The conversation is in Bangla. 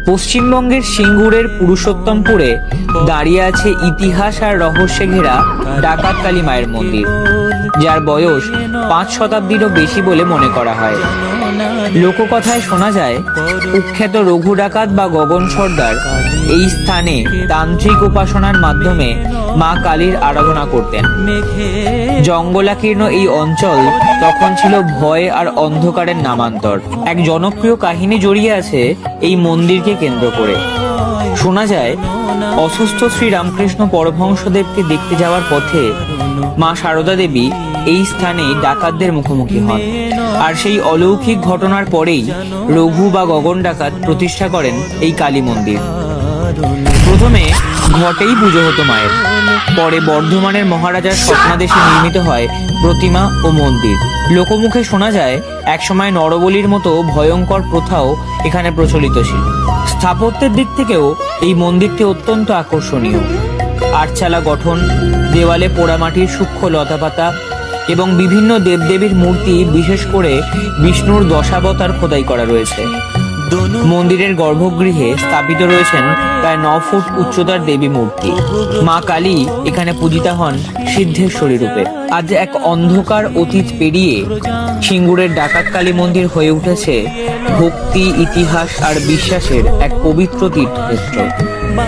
পশ্চিমবঙ্গের সিঙ্গুরের পুরুষোত্তমপুরে দাঁড়িয়ে আছে ইতিহাস আর রহস্যে ঘেরা ডাকাত কালী মায়ের মন্দির, যার বয়স 5 শতাব্দীরও বেশি বলে মনে করা হয়। লোককথায় শোনা যায়, কুখ্যাত রঘু ডাকাত বা গগন সর্দার এই স্থানে তান্ত্রিক উপাসনার মাধ্যমে মা কালীর আরাধনা করতেন। জঙ্গলাকীর্ণ এই অঞ্চল তখন ছিল ভয় আর অন্ধকারের নামান্তর। এক জনপ্রিয় কাহিনী জড়িয়ে আছে এই মন্দিরকে কেন্দ্র করে। শোনা যায়, অসুস্থ শ্রী রামকৃষ্ণ পরমহংসদেবকে দেখতে যাওয়ার পথে মা সারদা দেবী এই স্থানে ডাকাতদের মুখোমুখি হন, আর সেই অলৌকিক ঘটনার পরেই রঘু বা গগন ডাকাত প্রতিষ্ঠা করেন এই কালী মন্দির। প্রথমে ঘটেই পুজো হতো মায়ের, পরে বর্ধমানের মহারাজার স্বপ্নাদেশে নির্মিত হয় প্রতিমা ও মন্দির। লোকমুখে শোনা যায়, একসময় নরবলির মতো ভয়ঙ্কর প্রথাও এখানে প্রচলিত ছিল। স্থাপত্যের দিক থেকেও এই মন্দিরটি অত্যন্ত আকর্ষণীয়। আটচালা গঠন, দেওয়ালে পোড়ামাটির সূক্ষ্ম লতাপাতা এবং বিভিন্ন দেবদেবীর মূর্তি, বিশেষ করে বিষ্ণুর দশাবতার খোদাই করা রয়েছে। মন্দিরের গর্ভগৃহে স্থাপিত রয়েছেন প্রায় 9 ফুট উচ্চতার দেবী মূর্তি। মা কালী এখানে পূজিতা হন সিদ্ধেশ্বরী রূপে। আজ এক অন্ধকার অতীত পেরিয়ে সিঙ্গুরের ডাকাত কালী মন্দির হয়ে উঠেছে ভক্তি, ইতিহাস আর বিশ্বাসের এক পবিত্র তীর্থক্ষেত্র।